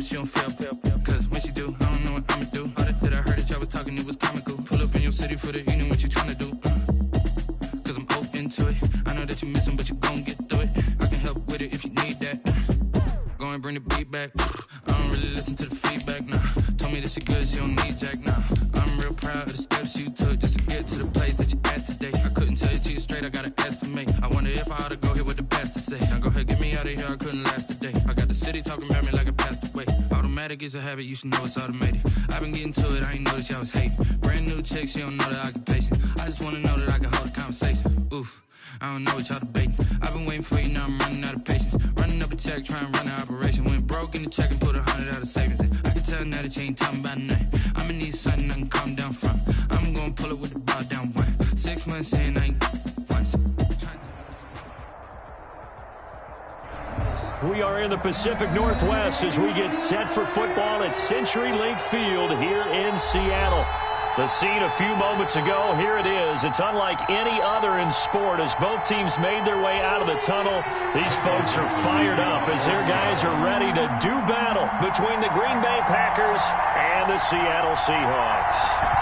She don't feel, cause when she do, I don't know what I'ma do. All that I heard that y'all was talking, it was comical. Pull up in your city for the evening, what you tryna do? Cause I'm open to it. I know that you missing, but you gon' get through it. I can help with it if you need that. Go and bring the beat back. I don't really listen to the feedback, nah. Told me that she good, she don't need Jack, nah. I'm real proud of the steps you took just to get to the place that you at today. I couldn't tell you to you straight, I gotta estimate. I wonder if I ought to go here with the best to say. Now go ahead, get me out of here, I couldn't last a day. I got the city talking about me like I passed away. Automatic is a habit, you should know it's automated. I've been getting to it, I ain't noticed y'all was hating. Brand new chick, she don't know the occupation. I just wanna know that I can hold a conversation. Oof, I don't know what y'all debating. I've been waiting for you, now I'm running out of patience. Running up a check, trying to run an operation. Went broke in the check and put 100 out of savings in. I can tell now that you ain't talking about nothing. I'ma need something I can calm down from. I'm gonna pull it with the bar down one. 6 months in, I ain't once. We are in the Pacific Northwest as we get set for football at CenturyLink Field here in Seattle. The scene a few moments ago, here it is. It's unlike any other in sport as both teams made their way out of the tunnel. These folks are fired up as their guys are ready to do battle between the Green Bay Packers and the Seattle Seahawks.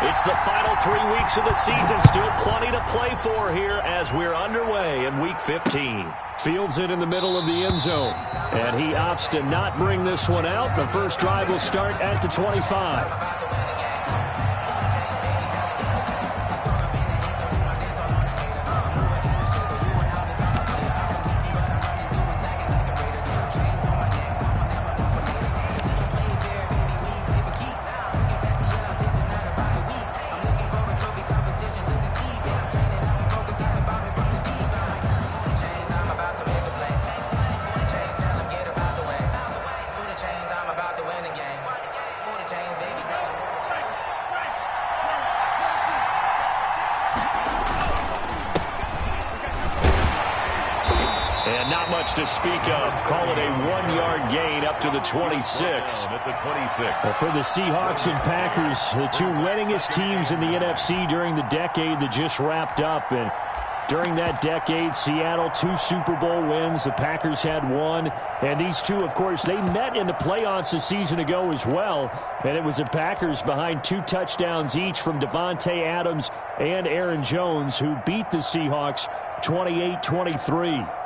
It's the final 3 weeks of the season. Still plenty to play for here as we're underway in Week 15. Fields it in the middle of the end zone. And he opts to not bring this one out. The first drive will start at the 25. To speak of. Call it a 1-yard gain up to the 26. At the 26. Well, for the Seahawks and Packers, the two winningest teams in the NFC during the decade that just wrapped up. And during that decade, Seattle 2 Super Bowl wins. The Packers had 1. And these two, of course, they met in the playoffs a season ago as well. And it was the Packers behind 2 touchdowns each from Devontae Adams and Aaron Jones who beat the Seahawks 28-23.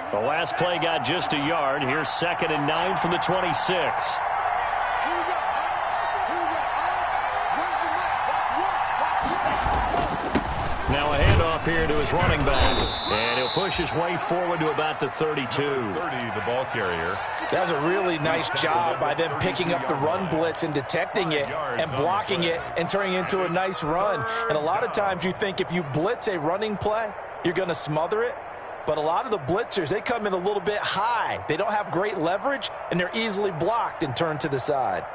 The last play got just a yard. Here's 2nd and 9 from the 26. Now a handoff here to his running back. And he'll push his way forward to about the 32. 30, the ball carrier. That was a really nice job by them picking up the run blitz and detecting it and blocking it and turning it into a nice run. And a lot of times you think if you blitz a running play, you're going to smother it. But a lot of the blitzers, they come in a little bit high. They don't have great leverage, and they're easily blocked and turned to the side.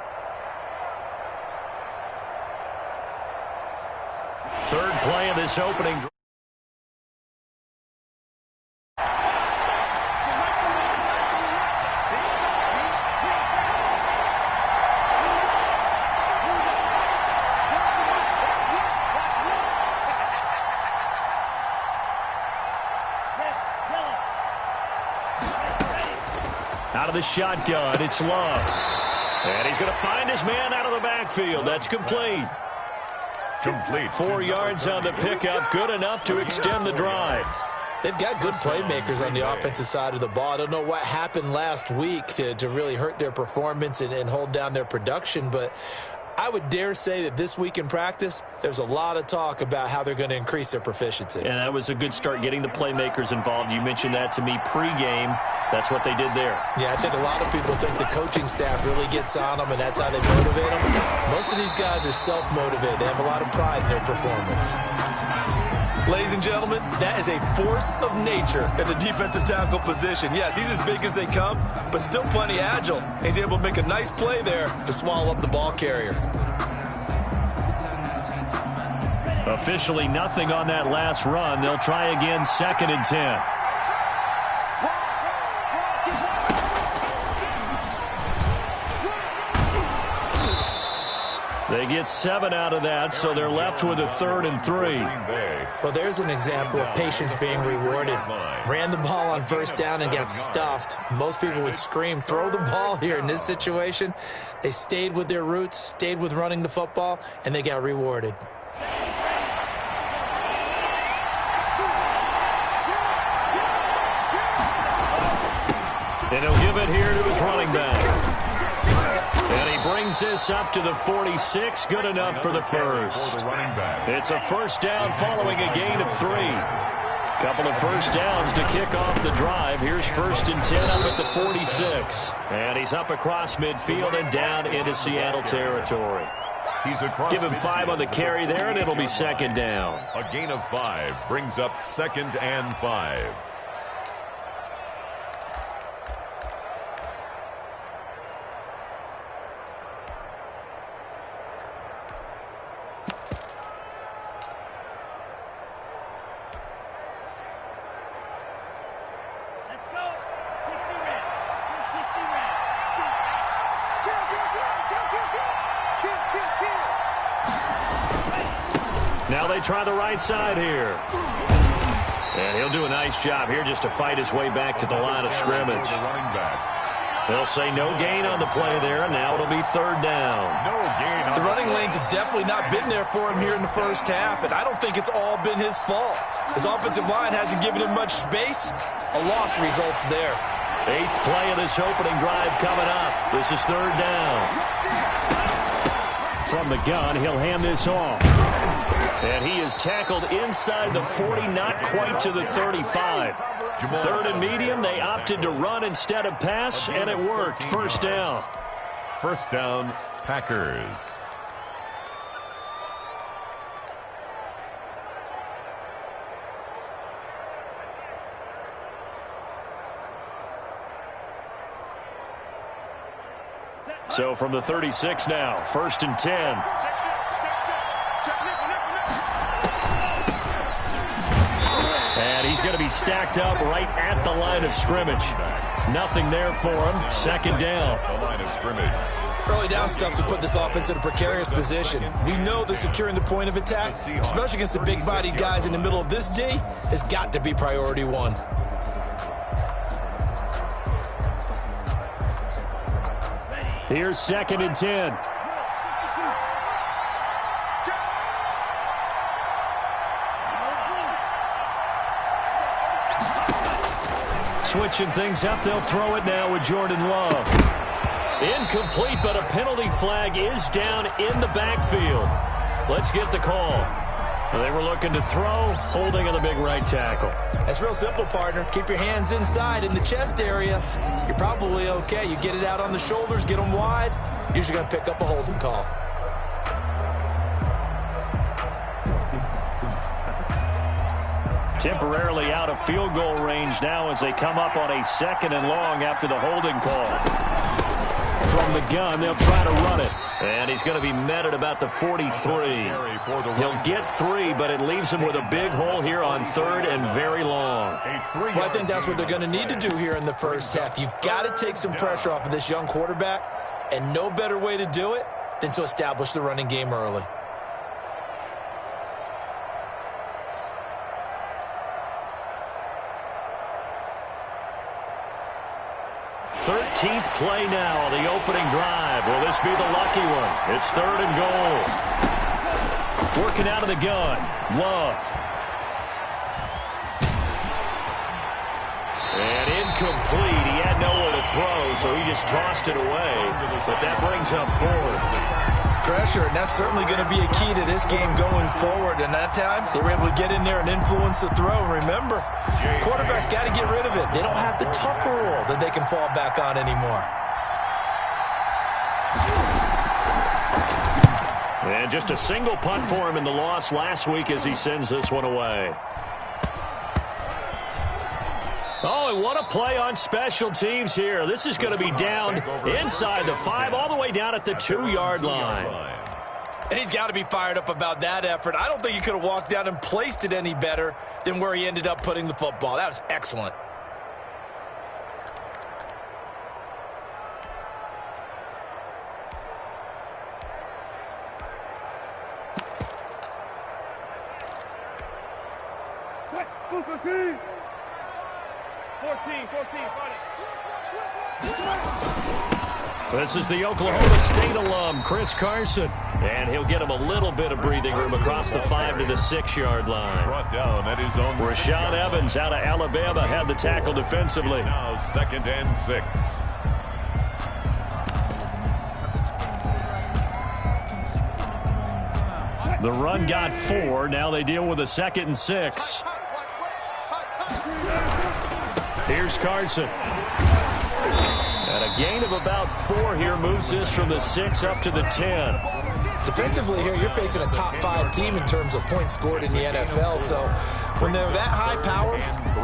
Third play of this opening drive. Out of the shotgun, it's Love. And he's going to find his man out of the backfield. That's complete. 4 yards on the pickup, good enough to extend the drive. They've got good playmakers on the offensive side of the ball. I don't know what happened last week to really hurt their performance and hold down their production, but I would dare say that this week in practice, there's a lot of talk about how they're going to increase their proficiency. And that was a good start getting the playmakers involved. You mentioned that to me pregame. That's what they did there. Yeah, I think a lot of people think the coaching staff really gets on them, and that's how they motivate them. Most of these guys are self-motivated. They have a lot of pride in their performance. Ladies and gentlemen, that is a force of nature at the defensive tackle position. Yes, he's as big as they come, but still plenty agile. He's able to make a nice play there to swallow up the ball carrier. Officially nothing on that last run. They'll try again, 2nd and 10. They get 7 out of that, so they're left with a 3rd and 3. Well, there's an example of patience being rewarded. Ran the ball on first down and got stuffed. Most people would scream, throw the ball here. In this situation, they stayed with their roots, stayed with running the football, and they got rewarded. And he'll give it here to his running back. And he brings this up to the 46. Good enough for the first. It's a first down following a gain of 3. Couple of first downs to kick off the drive. Here's 1st and 10 up at the 46. And he's up across midfield and down into Seattle territory. Give him 5 on the carry there, and it'll be 2nd down. A gain of 5 brings up 2nd and 5. Now they try the right side here. And he'll do a nice job here just to fight his way back to the line of scrimmage. They'll say no gain on the play there, and now it'll be 3rd down. The running lanes have definitely not been there for him here in the first half, and I don't think it's all been his fault. His offensive line hasn't given him much space. A loss results there. 8th play of this opening drive coming up. This is 3rd down. From the gun, he'll hand this off. And he is tackled inside the 40, not quite to the 35. 3rd and medium, they opted to run instead of pass, and it worked. First down. First down, Packers. So from the 36 now, 1st and 10. And he's going to be stacked up right at the line of scrimmage. Nothing there for him. 2nd down. The line of scrimmage. Early down stuff to put this offense in a precarious position. We know that securing the point of attack, especially against the big-bodied guys in the middle of this D, has got to be priority 1. Here's 2nd and 10. Switching things up, they'll throw it now with Jordan Love. Incomplete, but a penalty flag is down in the backfield. Let's get the call. They were looking to throw, holding on the big right tackle. That's real simple, partner. Keep your hands inside in the chest area. You're probably okay. You get it out on the shoulders, get them wide. Usually going to pick up a holding call. Temporarily out of field goal range now as they come up on a 2nd and long after the holding call. From the gun, they'll try to run it. And he's going to be met at about the 43. He'll get 3, but it leaves him with a big hole here on 3rd and very long. Well, I think that's what they're going to need to do here in the first half. You've got to take some pressure off of this young quarterback, and no better way to do it than to establish the running game early. 13th play now on the opening drive. Will this be the lucky one? It's 3rd and goal. Working out of the gun. Love. And incomplete. He had nowhere to throw, so he just tossed it away. But that brings up 4th. Pressure, and that's certainly going to be a key to this game going forward. And that time, they were able to get in there and influence the throw. Remember, quarterbacks got to get rid of it. They don't have the tuck rule that they can fall back on anymore. And just a single punt for him in the loss last week as he sends this one away. Oh, and what a play on special teams here. This is going to be down inside the 5, all the way down at the 2-yard line. And he's got to be fired up about that effort. I don't think he could have walked down and placed it any better than where he ended up putting the football. That was excellent. 14. This is the Oklahoma State alum, Chris Carson. And he'll get him a little bit of breathing room across the 5 to the 6-yard line. Brought down at his own. Rashaan Evans out of Alabama had the tackle defensively. Now 2nd and 6. The run got 4. Now they deal with a 2nd and 6. Here's Carson. And a gain of about 4 here moves this from the 6 up to the 10. Defensively here, you're facing a top 5 team in terms of points scored in the NFL. So when they're that high power,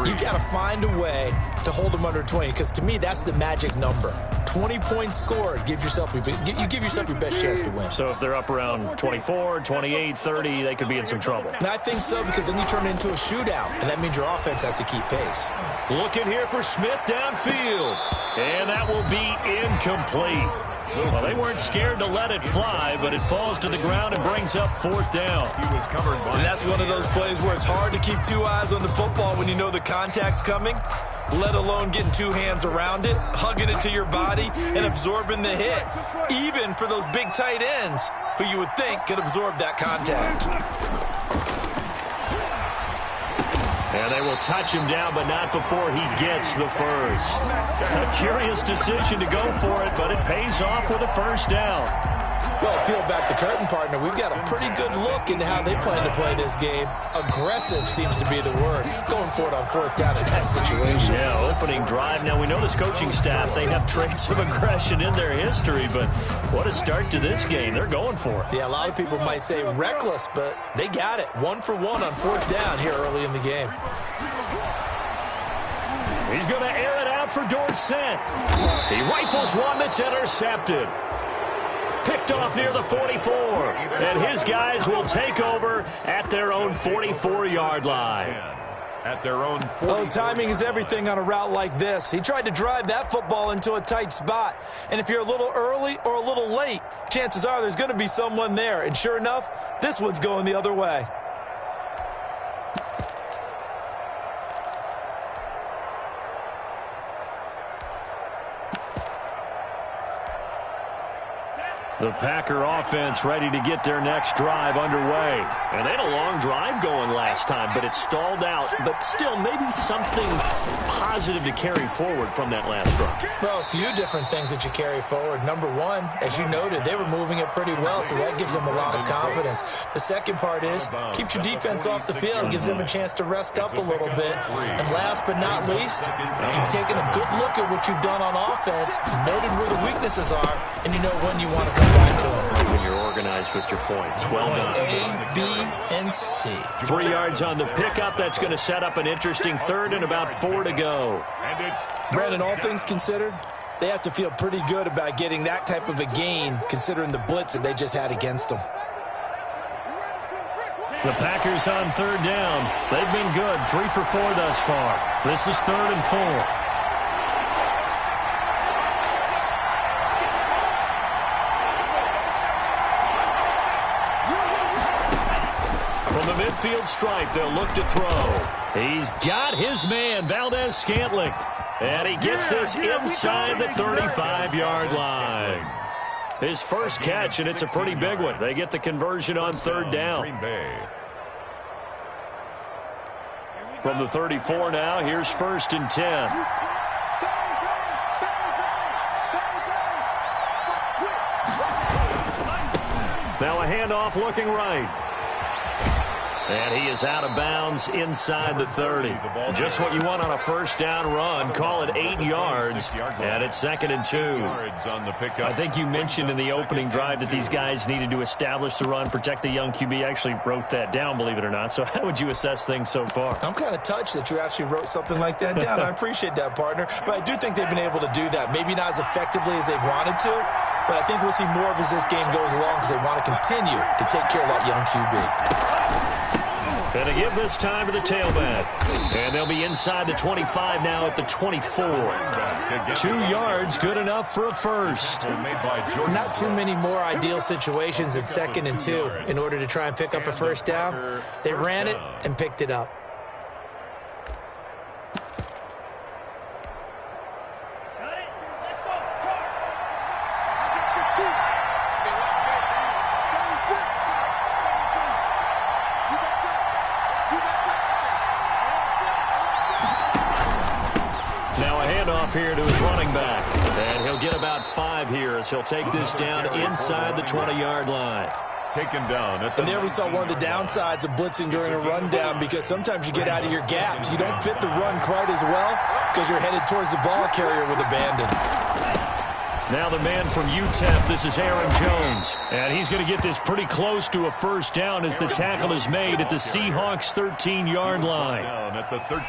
you've got to find a way to hold them under 20. Because to me, that's the magic number. 20 points scored gives yourself you give yourself your best chance to win. So if they're up around 24, 28, 30, they could be in some trouble. And I think so, because then you turn it into a shootout, and that means your offense has to keep pace. Looking here for Smith downfield. And that will be incomplete. Well, they weren't scared to let it fly, but it falls to the ground and brings up 4th down. He was covered by. And that's one of those plays where it's hard to keep 2 eyes on the football when you know the contact's coming, let alone getting 2 hands around it, hugging it to your body, and absorbing the hit, even for those big tight ends who you would think could absorb that contact. And they will touch him down, but not before he gets the first. A curious decision to go for it, but it pays off with a 1st down. Well, peel back the curtain, partner. We've got a pretty good look into how they plan to play this game. Aggressive seems to be the word. Going for it on 4th down in that situation. Yeah, opening drive. Now, we know this coaching staff, they have traits of aggression in their history, but what a start to this game. They're going for it. Yeah, a lot of people might say reckless, but they got it. 1 for 1 on 4th down here early in the game. He's going to air it out for Dorsett. He rifles one that's intercepted. Picked off near the 44. And his guys will take over at their own 44-yard line. At their own 40. Oh, timing is everything on a route like this. He tried to drive that football into a tight spot. And if you're a little early or a little late, chances are there's going to be someone there. And sure enough, this one's going the other way. The Packer offense ready to get their next drive underway. And they had a long drive going last time, but it stalled out. But still, maybe something positive to carry forward from that last drive. Well, a few different things that you carry forward. Number one, as you noted, they were moving it pretty well, so that gives them a lot of confidence. The second part is, keeps your defense off the field, gives them a chance to rest up a little bit. And last but not least, you've taken a good look at what you've done on offense, noted where the weaknesses are, and you know when you want to come back to them. When you're organized with your points. Well done. A, B, and C. 3 yards on the pickup. That's going to set up an interesting 3rd and about 4 to go. Brandon, all things considered, they have to feel pretty good about getting that type of a gain, considering the blitz that they just had against them. The Packers on 3rd down. They've been good. 3 for 4 thus far. This is 3rd and 4. Midfield stripe, they'll look to throw. He's got his man, Valdez-Scantling. And he gets this inside the 35-yard line. His first catch, and it's a pretty big one. They get the conversion on 3rd down. From the 34 now, here's 1st and 10. Now a handoff looking right. And he is out of bounds inside the 30. Just what you want on a 1st down run. Call it 8 yards. And it's 2nd and 2. I think you mentioned in the opening drive that these guys needed to establish the run, protect the young QB. I actually wrote that down, believe it or not. So how would you assess things so far? I'm kind of touched that you actually wrote something like that down. I appreciate that, partner. But I do think they've been able to do that. Maybe not as effectively as they've wanted to, but I think we'll see more of as this game goes along because they want to continue to take care of that young QB. And to give this time to the tailback. And they'll be inside the 25 now at the 24. 2 yards, good enough for a 1st. Not too many more ideal situations at 2nd and 2 in order to try and pick up a 1st down. They ran it and picked it up. Now a handoff here to his running back. And he'll get about 5 here as he'll take this down inside the 20-yard line. Taken down. And there we saw one of the downsides of blitzing during a rundown, because sometimes you get out of your gaps. You don't fit the run quite as well because you're headed towards the ball carrier with abandon. Now the man from UTEP, this is Aaron Jones. And he's going to get this pretty close to a first down as the tackle is made at the Seahawks' 13-yard line.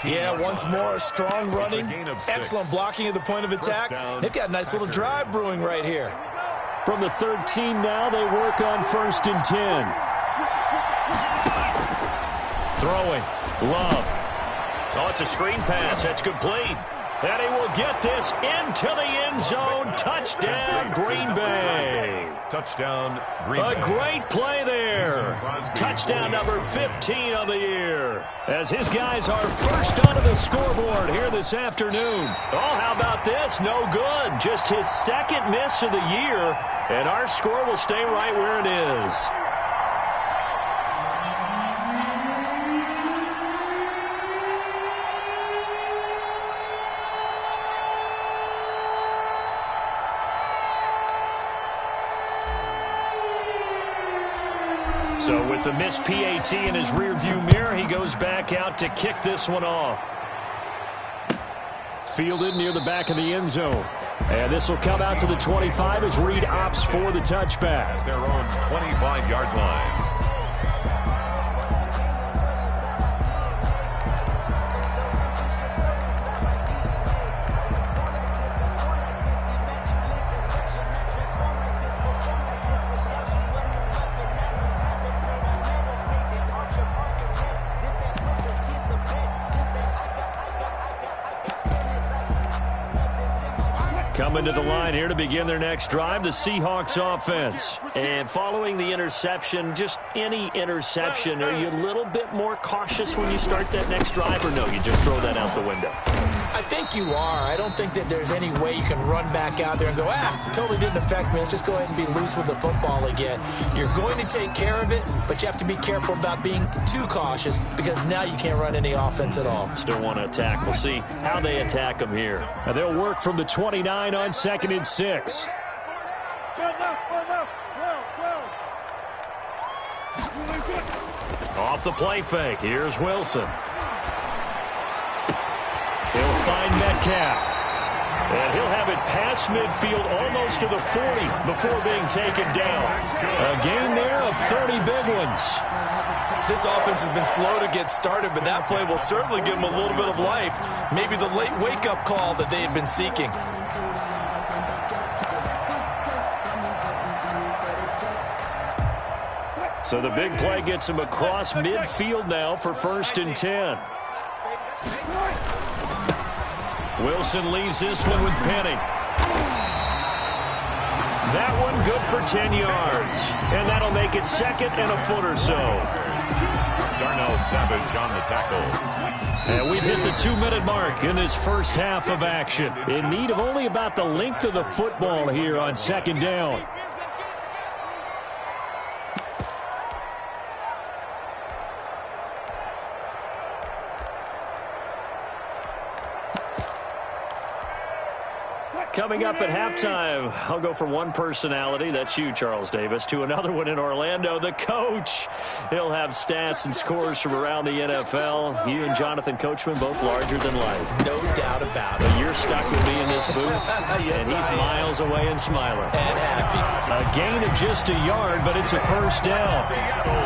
Yeah, once more, strong running, excellent blocking at the point of attack. They've got a nice little drive brewing right here. From the 13 now, they work on 1st and 10. Throwing. Love. Oh, it's a screen pass. That's complete. And he will get this into the end zone. Touchdown, Green Bay. Touchdown, Green Bay. A great play there. Touchdown number 15 of the year. As his guys are first onto the scoreboard here this afternoon. Oh, how about this? No good. Just his 2nd miss of the year. And our score will stay right where it is. So with the missed PAT in his rearview mirror, he goes back out to kick this one off. Fielded near the back of the end zone. And this will come out to the 25 as Reed opts for the touchback. Their own 25-yard line. Coming to the line here to begin their next drive, the Seahawks offense. And following the interception, just any interception, are you a little bit more cautious when you start that next drive, or no, you just throw that out the window? I think you are. I don't think that there's any way you can run back out there and go, totally didn't affect me. Let's just go ahead and be loose with the football again. You're going to take care of it, but you have to be careful about being too cautious, because now you can't run any offense at all. Still want to attack. We'll see how they attack them here. And they'll work from the 29 on 2nd and 6. Off the play fake. Here's Wilson. He'll find Metcalf. And he'll have it past midfield almost to the 40 before being taken down. A gain there of 30 big ones. This offense has been slow to get started, but that play will certainly give them a little bit of life. Maybe the late wake-up call that they had been seeking. So the big play gets him across midfield now for 1st and 10. Wilson leaves this one with Penny. That one good for 10 yards. And that'll make it 2nd and a foot or so. Darnell Savage on the tackle. And we've hit the 2-minute mark in this first half of action. In need of only about the length of the football here on 2nd down. Coming up at halftime, I'll go from one personality, that's you, Charles Davis, to another one in Orlando, the coach. He'll have stats and scores from around the NFL. You and Jonathan Coachman, both larger than life. No doubt about it. But you're stuck with me in this booth, Yes, and he's miles away and smiling. And happy. A gain of just a yard, but it's a first down.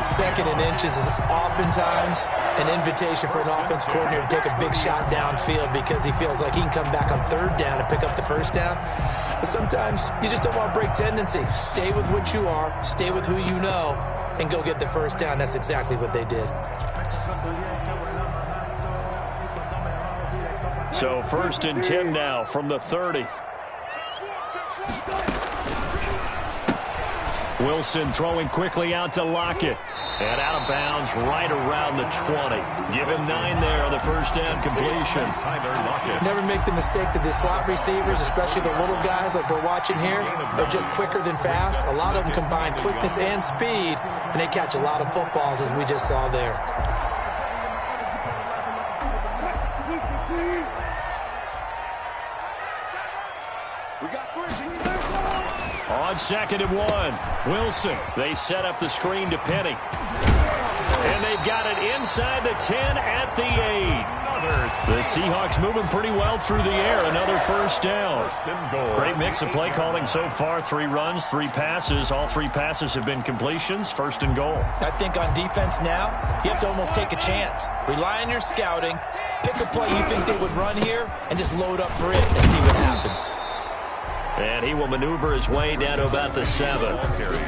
2nd and inches is oftentimes an invitation for an offense coordinator to take a big shot downfield, because he feels like he can come back on 3rd down and pick up the first down. But sometimes you just don't want to break tendency. Stay with what you are, stay with who you know, and go get the first down. That's exactly what they did. So 1st and 10 now from the 30. Wilson throwing quickly out to Lockett. And out of bounds right around the 20. Give him 9 there on the first down completion. Never make the mistake that the slot receivers, especially the little guys like we're watching here, are just quicker than fast. A lot of them combine quickness and speed, and they catch a lot of footballs, as we just saw there. On 2nd and 1, Wilson. They set up the screen to Penny. And they've got it inside the 10 at the 8. The Seahawks moving pretty well through the air. Another first down. Great mix of play calling so far. 3 runs, 3 passes. All 3 passes have been completions. 1st and goal. I think on defense now, you have to almost take a chance. Rely on your scouting. Pick a play you think they would run here and just load up for it and see what happens. And he will maneuver his way down to about the 7.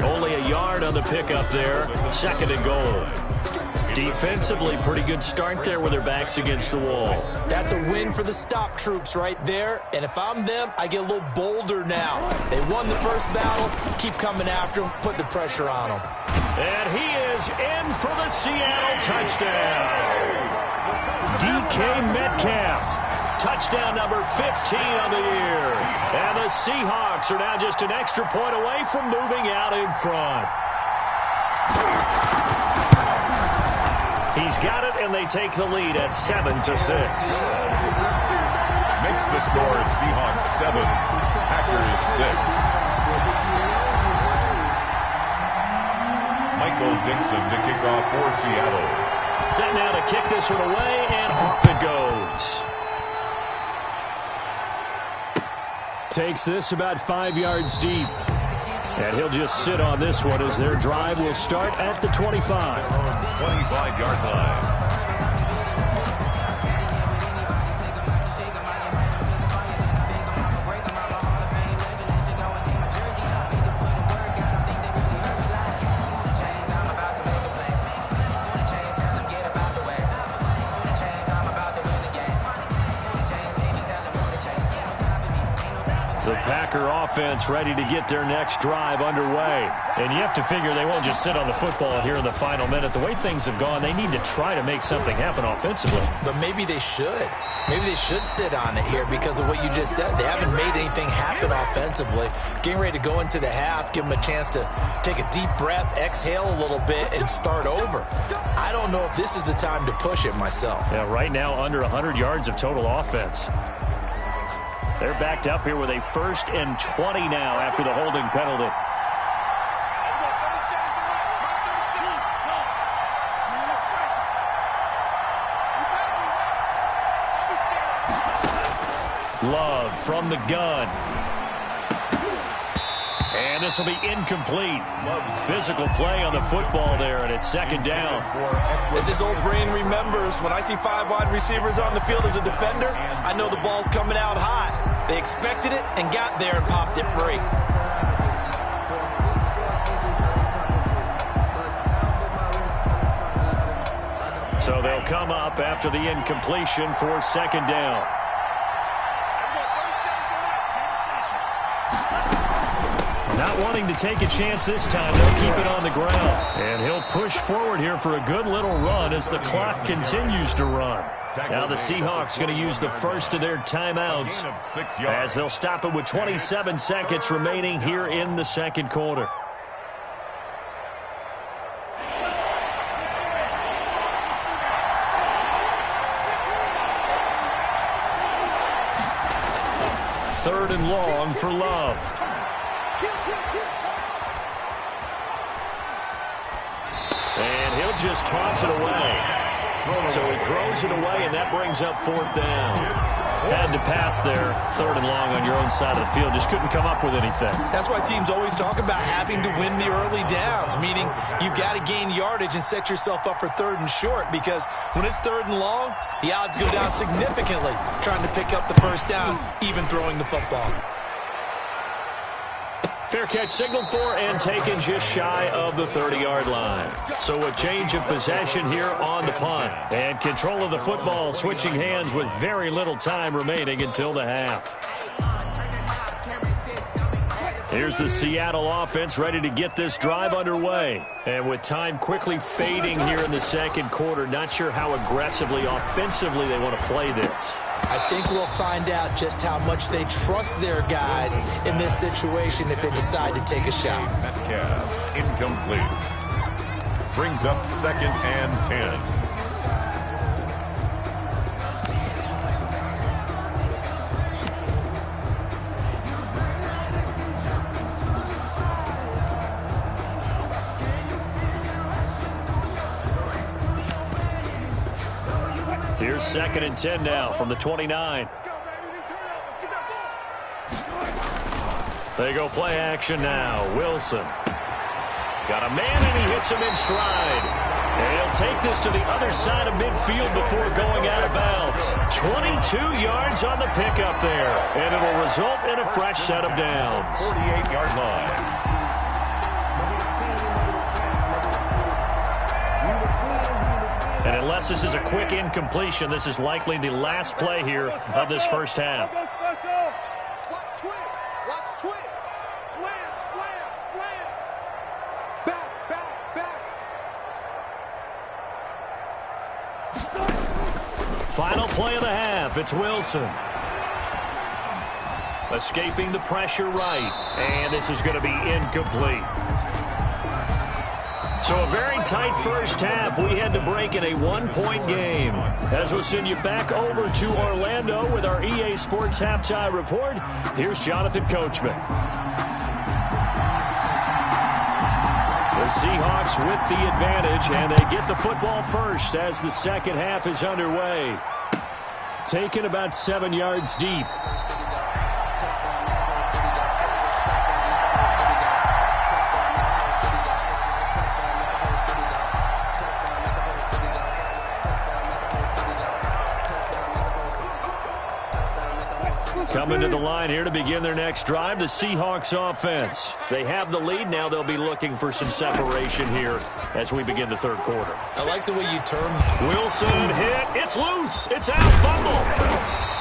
Only a yard on the pickup there. 2nd and goal. Defensively, pretty good start there with their backs against the wall. That's a win for the stop troops right there. And if I'm them, I get a little bolder now. They won the first battle. Keep coming after them. Put the pressure on them. And he is in for the Seattle touchdown. DK Metcalf. Touchdown number 15 on the year. And the Seahawks are now just an extra point away from moving out in front. He's got it, and they take the lead at 7-6. Makes the score Seahawks 7, Packers 6. Michael Dixon to kick off for Seattle. Set now to kick this one away, and off it goes. Takes this about 5 yards deep. And he'll just sit on this one as their drive will start at the 25. 25-yard line. Packer offense ready to get their next drive underway. And you have to figure they won't just sit on the football here in the final minute. The way things have gone, they need to try to make something happen offensively. But maybe they should. Maybe they should sit on it here because of what you just said. They haven't made anything happen offensively. Getting ready to go into the half, give them a chance to take a deep breath, exhale a little bit, and start over. I don't know if this is the time to push it myself. Yeah, right now under 100 yards of total offense. They're backed up here with a 1st and 20 now after the holding penalty. Love from the gun. And this will be incomplete. Physical play on the football there, and it's 2nd down. As his old brain remembers, when I see 5 wide receivers on the field as a defender, I know the ball's coming out high. They expected it and got there and popped it free. So they'll come up after the incompletion for 2nd down. Not wanting to take a chance this time, they'll keep it on the ground. And he'll push forward here for a good little run as the clock continues to run. Now the Seahawks going to use the first of their timeouts as they'll stop it with 27 seconds remaining here in the 2nd quarter. Third and long for Love. And he'll just toss it away. So he throws it away, and that brings up 4th down. Had to pass there, 3rd and long on your own side of the field. Just couldn't come up with anything. That's why teams always talk about having to win the early downs, meaning you've got to gain yardage and set yourself up for 3rd and short, because when it's 3rd and long, the odds go down significantly trying to pick up the first down, even throwing the football. Fair catch signaled for and taken just shy of the 30-yard line. So a change of possession here on the punt. And control of the football switching hands with very little time remaining until the half. Here's the Seattle offense ready to get this drive underway. And with time quickly fading here in the second quarter, not sure how aggressively, offensively they want to play this. I think we'll find out just how much they trust their guys in this situation if they decide to take a shot. Metcalf, incomplete. Brings up 2nd and 10. Here's 2nd and 10 now from the 29. They go play action now. Wilson. Got a man, and he hits him in stride. And he'll take this to the other side of midfield before going out of bounds. 22 yards on the pickup there. And it'll result in a fresh set of downs. 48-yard line. And unless this is a quick incompletion, this is likely the last play here of this first half. Let's go. Watch twitch. Watch twitch. Slam, slam, slam. Back, back, back. Final play of the half. It's Wilson. Escaping the pressure right. And this is going to be incomplete. So a very tight first half. We had to break in a 1-point game. As we'll send you back over to Orlando with our EA Sports Halftime Report, here's Jonathan Coachman. The Seahawks with the advantage, and they get the football first as the second half is underway. Taken about 7 yards deep. Coming to the line here to begin their next drive, the Seahawks offense. They have the lead. Now they'll be looking for some separation here as we begin the third quarter. I like the way you turn. Wilson hit. It's loose. It's out. Fumble.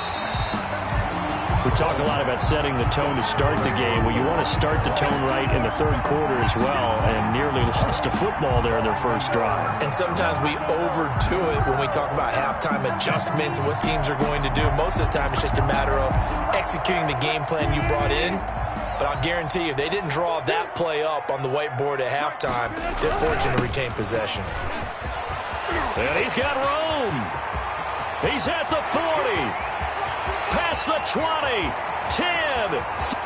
We talk a lot about setting the tone to start the game. Well, you want to start the tone right in the third quarter as well, and nearly lost a football there in their first drive. And sometimes we overdo it when we talk about halftime adjustments and what teams are going to do. Most of the time, it's just a matter of executing the game plan you brought in. But I'll guarantee you, if they didn't draw that play up on the whiteboard at halftime, they're fortunate to retain possession. And he's got room. He's at the 40. Past the 20, 10,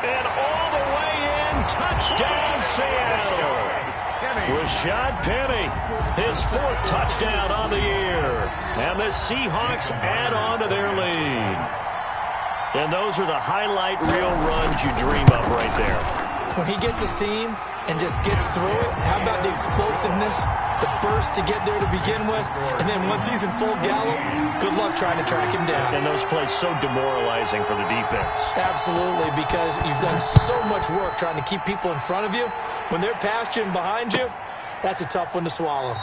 and all the way in. Touchdown, Seattle. Rashad Penny, his 4th touchdown on the year. And the Seahawks add on to their lead. And those are the highlight reel runs you dream of right there. When he gets a seam and just gets through it, how about the explosiveness, the burst to get there to begin with, and then once he's in full gallop, good luck trying to track him down. And those plays so demoralizing for the defense. Absolutely, because you've done so much work trying to keep people in front of you. When they're past you and behind you, that's a tough one to swallow.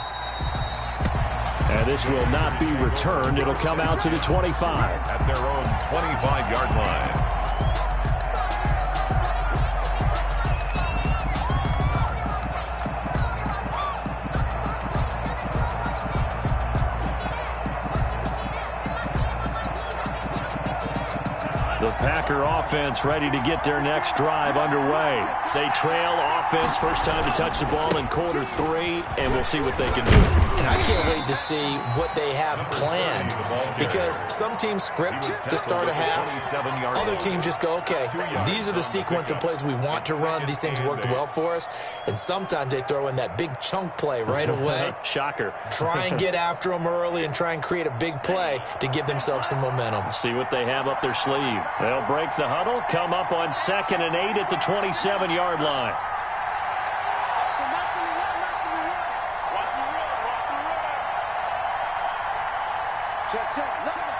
And this will not be returned. It'll come out to the 25. At their own 25-yard line. The Packer offense ready to get their next drive underway. They trail offense, first time to touch the ball in quarter 3, and we'll see what they can do. And I can't wait to see what they have planned, because some teams script to start a half. Other teams just go, okay, these are the sequence of plays we want to run. These things worked well for us. And sometimes they throw in that big chunk play right away. Shocker. Try and get after them early and try and create a big play to give themselves some momentum. See what they have up their sleeve. They'll break the huddle, come up on 2nd and 8 at the 27-yard line. Check, check. Look at the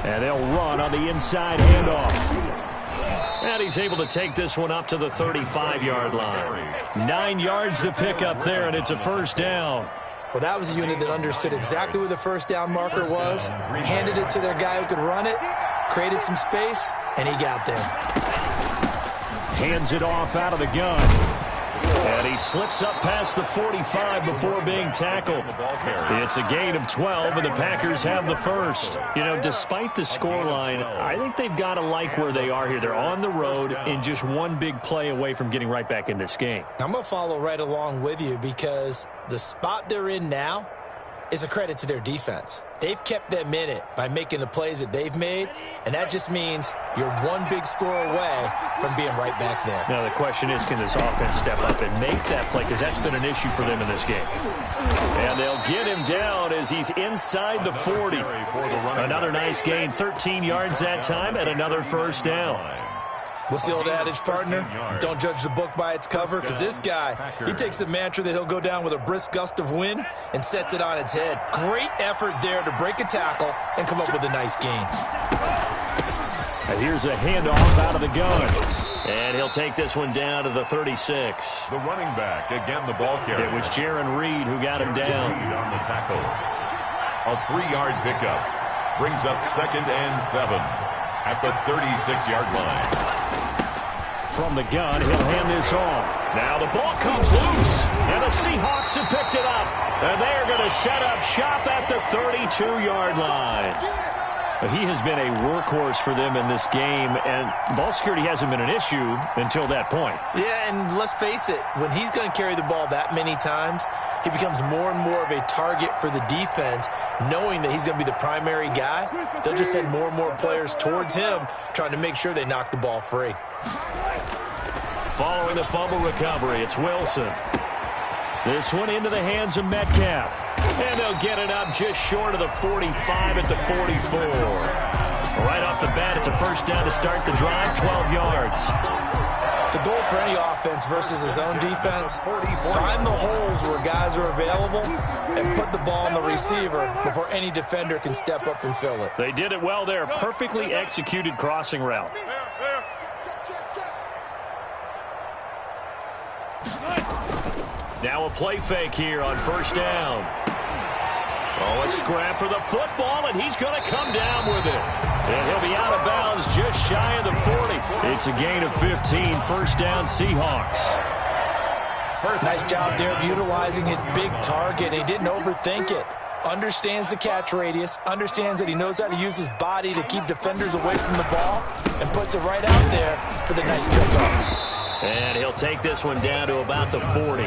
38. And they'll run on the inside handoff. And he's able to take this one up to the 35-yard line. 9 yards to pick up there, and it's a first down. Well, that was a unit that understood exactly where the first down marker was, handed it to their guy who could run it, created some space, and he got there. Hands it off out of the gun. And he slips up past the 45 before being tackled. It's a gain of 12, and the Packers have the first. You know, despite the scoreline, I think they've got to like where they are here. They're on the road and just one big play away from getting right back in this game. I'm going to follow right along with you because the spot they're in now is a credit to their defense. They've kept them in it by making the plays that they've made, and that just means you're one big score away from being right back there. Now, the question is, can this offense step up and make that play? Because that's been an issue for them in this game. And they'll get him down as he's inside the 40. Another nice gain, 13 yards that time, and another first down. What's the old adage, partner? Don't judge the book by its cover, because this guy, he takes the mantra that he'll go down with a brisk gust of wind and sets it on its head. Great effort there to break a tackle and come up with a nice gain. And here's a handoff out of the gun. And he'll take this one down to the 36. The running back, again the ball carrier. It was Jaron Reed who got him down. On the tackle. A 3-yard pickup brings up 2nd and 7 at the 36-yard line. From the gun, he'll hand this off. Now the ball comes loose, and the Seahawks have picked it up. And they are going to set up shop at the 32-yard line. He has been a workhorse for them in this game, and ball security hasn't been an issue until that point. Yeah, and let's face it, when he's going to carry the ball that many times, he becomes more and more of a target for the defense, knowing that he's going to be the primary guy. They'll just send more and more players towards him, trying to make sure they knock the ball free. Following the fumble recovery, it's Wilson. This one into the hands of Metcalf. And they'll get it up just short of the 45 at the 44. Right off the bat, it's a first down to start the drive, 12 yards. The goal for any offense versus his own defense, find the holes where guys are available and put the ball on the receiver before any defender can step up and fill it. They did it well there. Perfectly executed crossing route. Now a play fake here on first down. Oh, a scrap for the football, and he's going to come down with it. And he'll be out of bounds just shy of the 40. It's a gain of 15, first down Seahawks. Nice job there of utilizing his big target. He didn't overthink it. Understands the catch radius, understands that he knows how to use his body to keep defenders away from the ball, and puts it right out there for the nice pickup. And he'll take this one down to about the 40.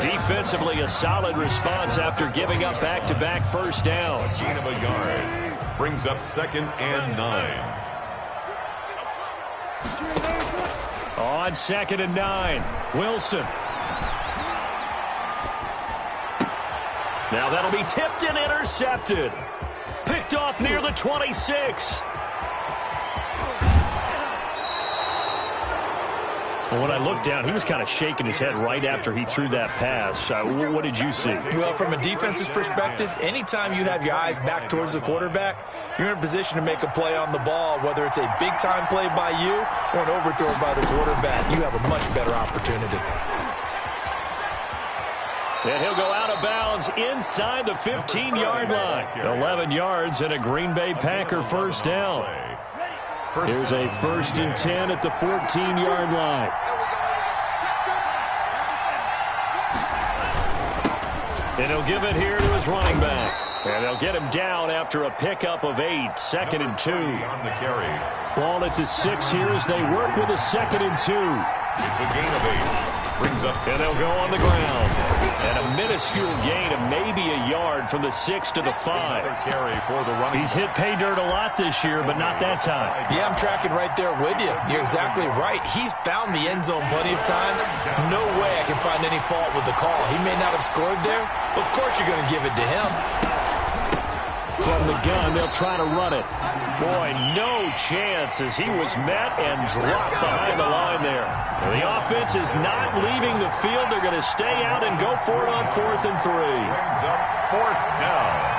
Defensively, a solid response after giving up back-to-back first downs. Gain of a yard brings up 2nd and 9. On 2nd and 9, Wilson. Now that'll be tipped and intercepted. Picked off near the 26. Well, when I looked down, he was kind of shaking his head right after he threw that pass. What did you see? Well, from a defense's perspective, anytime you have your eyes back towards the quarterback, you're in a position to make a play on the ball, whether it's a big-time play by you or an overthrow by the quarterback. You have a much better opportunity. And he'll go out of bounds inside the 15-yard line. 11 yards and a Green Bay Packer first down. Here's a 1st and 10 at the 14-yard line. And he'll give it here to his running back. And they'll get him down after a pickup of 8, 2nd and 2. On the carry. Ball at the 6 here as they work with a 2nd and 2. It's a gain of 8. Brings up. And they'll go on the ground. And a minuscule gain of maybe a yard from the 6 to the 5. Carry for the running. He's hit pay dirt a lot this year, but not that time. Yeah, I'm tracking right there with you. You're exactly right. He's found the end zone plenty of times. No way I can find any fault with the call. He may not have scored there, but of course you're going to give it to him. From the gun, they'll try to run it. Boy, no chance as he was met and dropped behind the line there. The offense is not leaving the field. They're going to stay out and go for it on 4th and 3. Brings up 4th down.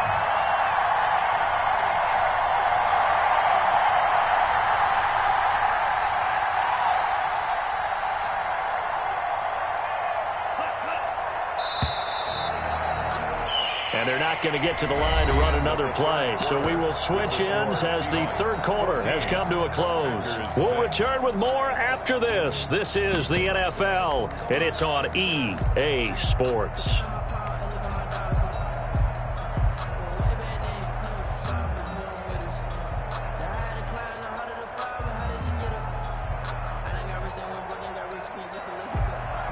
not going to get to the line to run another play. So we will switch ends as the third quarter has come to a close. We'll return with more after this. This is the NFL, and it's on EA Sports.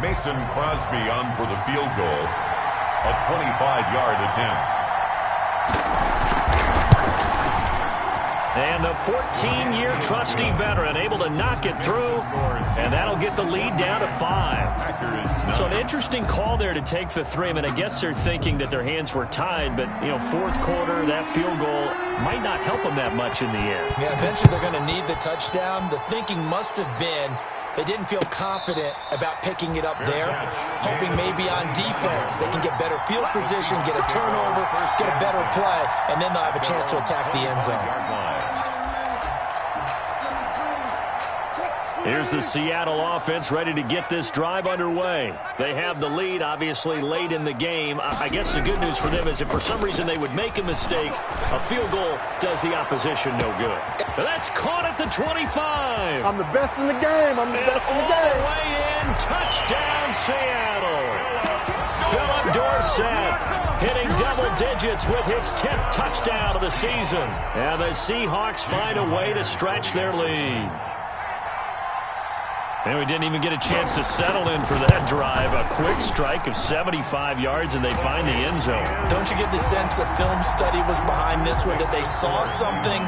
Mason Crosby on for the field goal. A 25-yard attempt. And the 14-year trusty veteran able to knock it through, and that'll get the lead down to 5. So an interesting call there to take the 3. I mean, I guess they're thinking that their hands were tied, but, you know, fourth quarter, that field goal might not help them that much in the end. Yeah, eventually they're going to need the touchdown. The thinking must have been they didn't feel confident about picking it up there, hoping maybe on defense they can get better field position, get a turnover, get a better play, and then they'll have a chance to attack the end zone. Here's the Seattle offense ready to get this drive underway. They have the lead, obviously, late in the game. I guess the good news for them is if for some reason they would make a mistake, a field goal does the opposition no good. That's caught at the 25. I'm the best in the game. I'm the best in the game. All the way in. Touchdown, Seattle. Philip Dorsett hitting double digits with his 10th touchdown of the season. And the Seahawks find a way to stretch their lead. And we didn't even get a chance to settle in for that drive. A quick strike of 75 yards, and they find the end zone. Don't you get the sense that film study was behind this one, that they saw something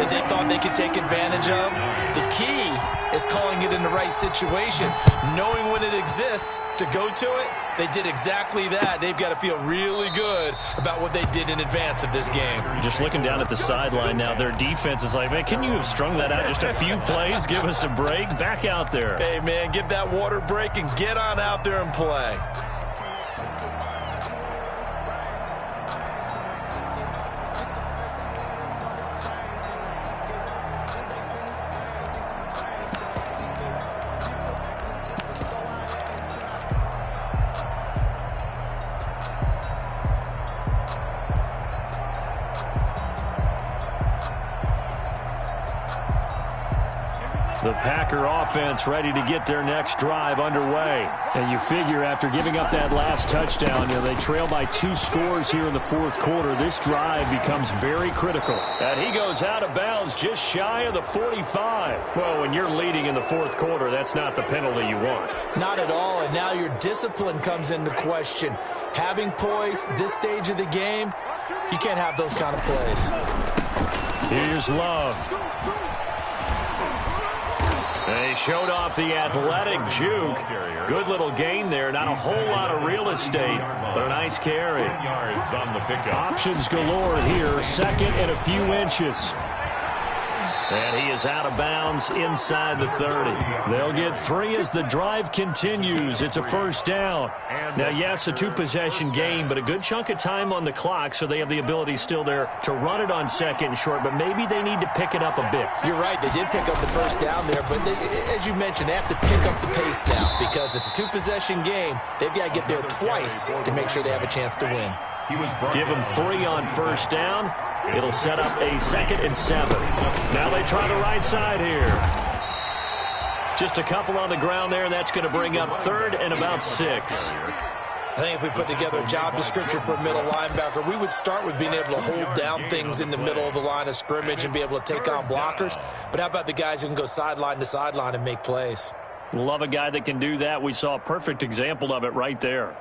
that they thought they could take advantage of? The key is calling it in the right situation, knowing when it exists to go to it. They did exactly that. They've got to feel really good about what they did in advance of this game. Just looking down at the sideline now, their defense is like, man, can you have strung that out just a few plays? Give us a break. Back out there. Hey, man, give that water break and get on out there and play. The Packer offense ready to get their next drive underway. And you figure after giving up that last touchdown, they trail by 2 scores here in the fourth quarter. This drive becomes very critical. And he goes out of bounds just shy of the 45. Well, when you're leading in the fourth quarter, that's not the penalty you want. Not at all, and now your discipline comes into question. Having poise this stage of the game, you can't have those kind of plays. Here's Love. They showed off the athletic juke. Good little gain there. Not a whole lot of real estate, but a nice carry. Options galore here. Second and a few inches. And he is out of bounds inside the 30. They'll get 3 as the drive continues. It's a first down. Now, yes, a 2-possession game, but a good chunk of time on the clock, so they have the ability still there to run it on second and short, but maybe they need to pick it up a bit. You're right. They did pick up the first down there, but as you mentioned, they have to pick up the pace now because it's a 2-possession game. They've got to get there twice to make sure they have a chance to win. Give them 3 on first down. It'll set up a 2nd and 7. Now they try the right side here. Just a couple on the ground there. That's going to bring up 3rd and about 6. I think if we put together a job description for a middle linebacker, we would start with being able to hold down things in the middle of the line of scrimmage and be able to take on blockers. But how about the guys who can go sideline to sideline and make plays? Love a guy that can do that. We saw a perfect example of it right there.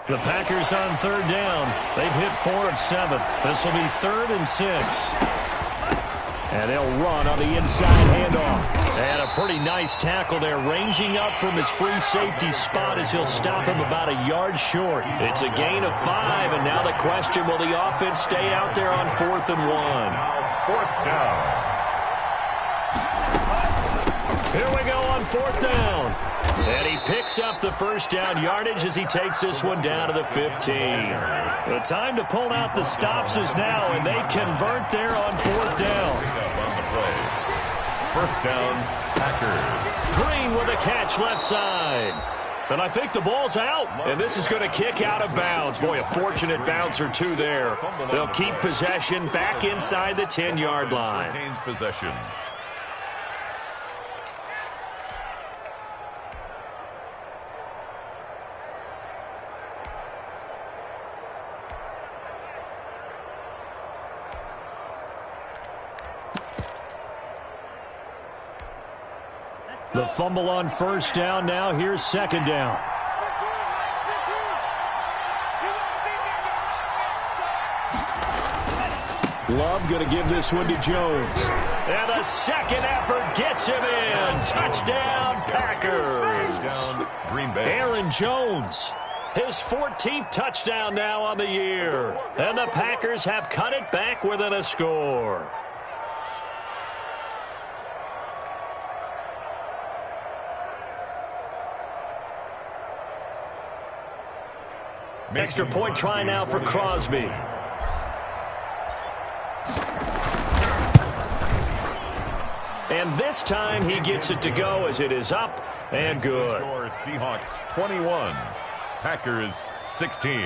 The Packers on 3rd down. They've hit 4 of 7. This will be 3rd and 6. And they'll run on the inside handoff. And a pretty nice tackle there, ranging up from his free safety spot as he'll stop him about a yard short. It's a gain of 5, and now the question, will the offense stay out there on 4th and 1? 4th down. Here we go on 4th down. And he picks up the first down yardage as he takes this one down to the 15. The time to pull out the stops is now, and they convert there on 4th down. First down, Packers. Green with a catch left side. And I think the ball's out. And this is going to kick out of bounds. Boy, a fortunate bounce or two there. They'll keep possession back inside the 10-yard line. Retains possession. The fumble on first down now. Here's second down. Love going to give this one to Jones. And the second effort gets him in. Touchdown, Packers. Touchdown, Green Bay. Aaron Jones, his 14th touchdown now on the year. And the Packers have cut it back within a score. Extra point try now for Crosby. And this time he gets it to go as it is up and good. Score Seahawks 21, Packers 16.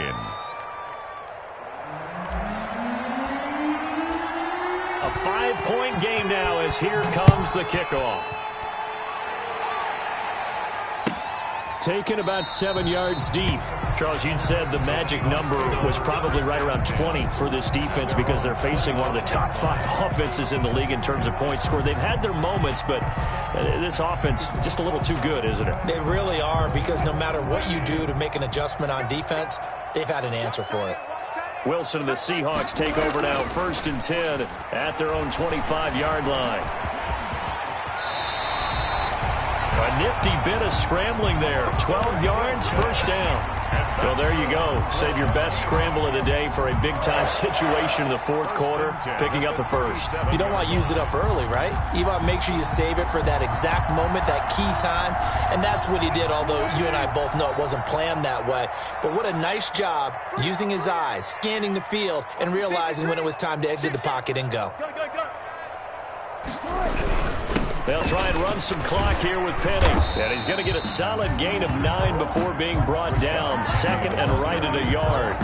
A 5-point game now as here comes the kickoff. Taken about 7 yards deep. Charles, you said the magic number was probably right around 20 for this defense because they're facing one of the top 5 offenses in the league in terms of points scored. They've had their moments, but this offense just a little too good, isn't it? They really are, because no matter what you do to make an adjustment on defense, they've had an answer for it. Wilson and the Seahawks take over now, 1st and 10 at their own 25-yard line. A nifty bit of scrambling there. 12 yards, first down. So there you go. Save your best scramble of the day for a big-time situation in the 4th quarter, picking up the first. You don't want to use it up early, right? You want to make sure you save it for that exact moment, that key time. And that's what he did, although you and I both know it wasn't planned that way. But what a nice job using his eyes, scanning the field, and realizing when it was time to exit the pocket and go. They'll try and run some clock here with Penny. And he's going to get a solid gain of 9 before being brought down. 2nd and right at a yard.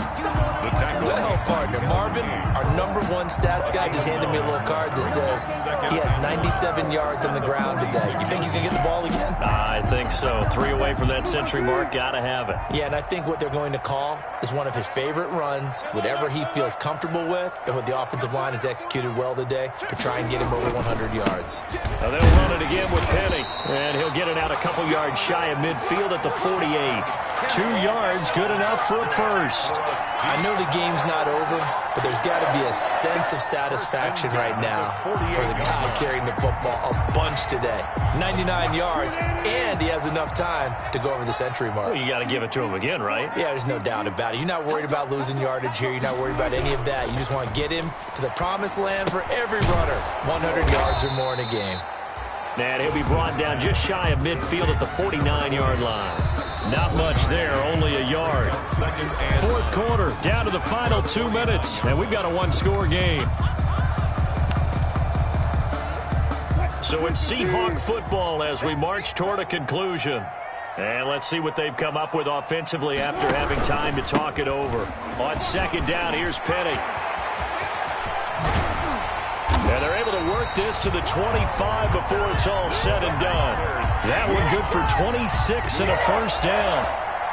Well, partner, Marvin, our #1 stats guy, just handed me a little card that says he has 97 yards on the ground today. You think he's going to get the ball again? I think so. 3 away from that century mark. Got to have it. Yeah, and I think what they're going to call is one of his favorite runs, whatever he feels comfortable with, and what the offensive line has executed well today to try and get him over 100 yards. Now they'll run it again with Penny, and he'll get it out a couple yards shy of midfield at the 48. 2 yards, good enough for a first. I know the game's not over, but there's got to be a sense of satisfaction right now for the guy carrying the football a bunch today. 99 yards, and he has enough time to go over the century mark. Well, you got to give it to him again, right? Yeah, there's no doubt about it. You're not worried about losing yardage here. You're not worried about any of that. You just want to get him to the promised land for every runner. 100 yards or more in a game. And he'll be brought down just shy of midfield at the 49-yard line. Not much there, only a yard. 4th quarter, down to the final 2 minutes, and we've got a 1-score game. So it's Seahawk football as we march toward a conclusion. And let's see what they've come up with offensively after having time to talk it over. On 2nd down, here's Penny. And they're able to work this to the 25 before it's all said and done. That one good for 26 and a first down.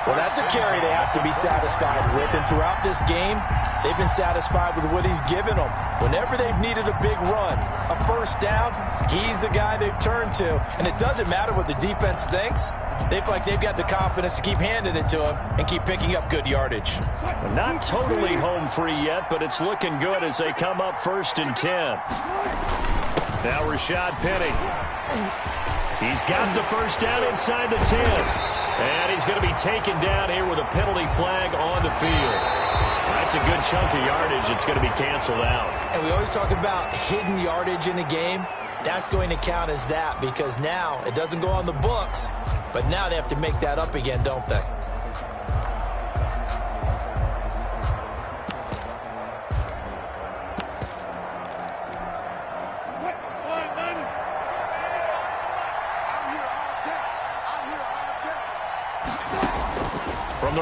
Well, that's a carry they have to be satisfied with. And throughout this game, they've been satisfied with what he's given them. Whenever they've needed a big run, a first down, he's the guy they've turned to. And it doesn't matter what the defense thinks. They feel like they've got the confidence to keep handing it to him and keep picking up good yardage. Not totally home free yet, but it's looking good as they come up 1st and 10. Now Rashad Penny. He's got the first down inside the 10. And he's going to be taken down here with a penalty flag on the field. That's a good chunk of yardage. It's going to be canceled out. And we always talk about hidden yardage in a game. That's going to count as that because now it doesn't go on the books, but now they have to make that up again, don't they?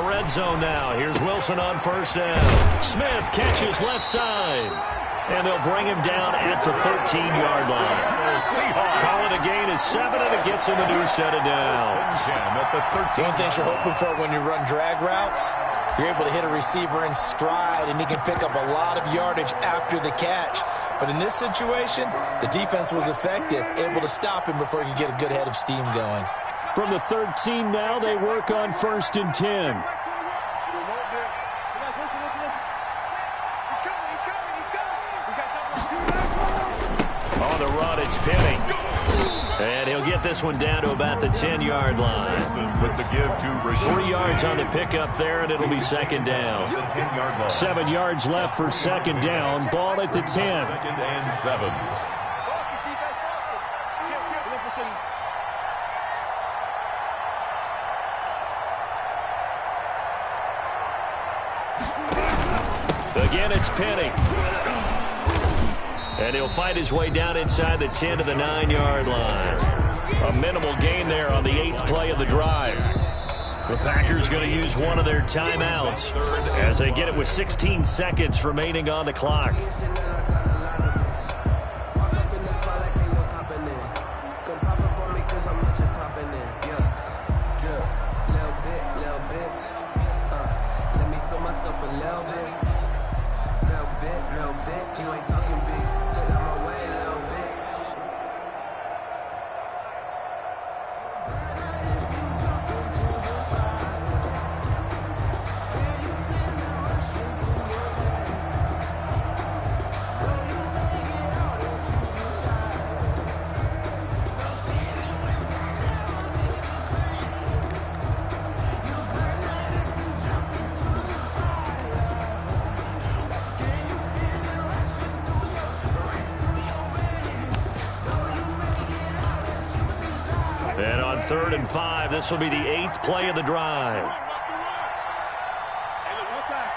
the red zone now. Here's Wilson on first down. Smith catches left side. And they'll bring him down at the 13-yard line. Call it a gain of 7, and it gets him a new set of downs. One thing you're hoping for when you run drag routes, you're able to hit a receiver in stride, and he can pick up a lot of yardage after the catch. But in this situation, the defense was effective, able to stop him before he could get a good head of steam going. From the 13 now, they work on 1st and 10. On the run, it's Penny. And he'll get this one down to about the 10-yard line. With the give to 3 yards on the pickup there, and it'll be 2nd down. 7 yards left for 2nd down. Ball at the 10. 2nd and 7. Again, it's Penny. And he'll fight his way down inside the 10 to the 9-yard line. A minimal gain there on the 8th play of the drive. The Packers going to use one of their timeouts as they get it with 16 seconds remaining on the clock. And on 3rd and 5, this will be the 8th play of the drive. Hey, look, one time.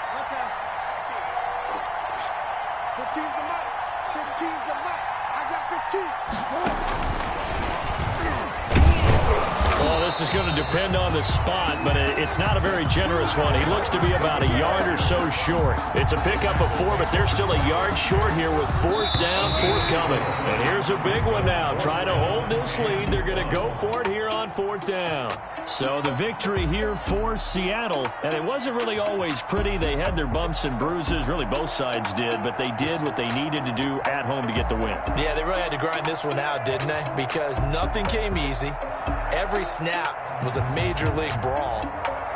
15's the mic. 15's the mic. I got 15. Well, this is going to depend on the spot, but it's not a very generous one. He looks to be about a yard or so short. It's a pickup of 4, but they're still a yard short here with 4th down, 4th coming. And here's a big one now. Trying to hold this lead. They're going to go for it here on 4th down. So the victory here for Seattle. And it wasn't really always pretty. They had their bumps and bruises. Really, both sides did. But they did what they needed to do at home to get the win. Yeah, they really had to grind this one out, didn't they? Because nothing came easy. Every snap was a major league brawl.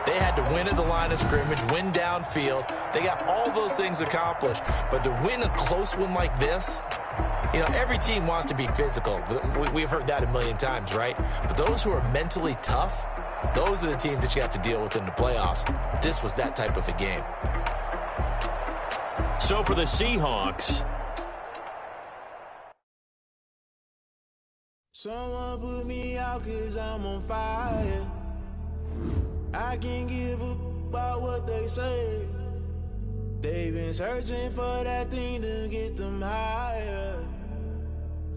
They had to win at the line of scrimmage, win downfield. They got all those things accomplished. But to win a close one like this, you know, every team wants to be physical. We've heard that a million times, right? But those who are mentally tough, those are the teams that you have to deal with in the playoffs. This was that type of a game. So for the Seahawks, someone put me out 'cause I'm on fire. I can't give up about what they say. They've been searching for that thing to get them higher.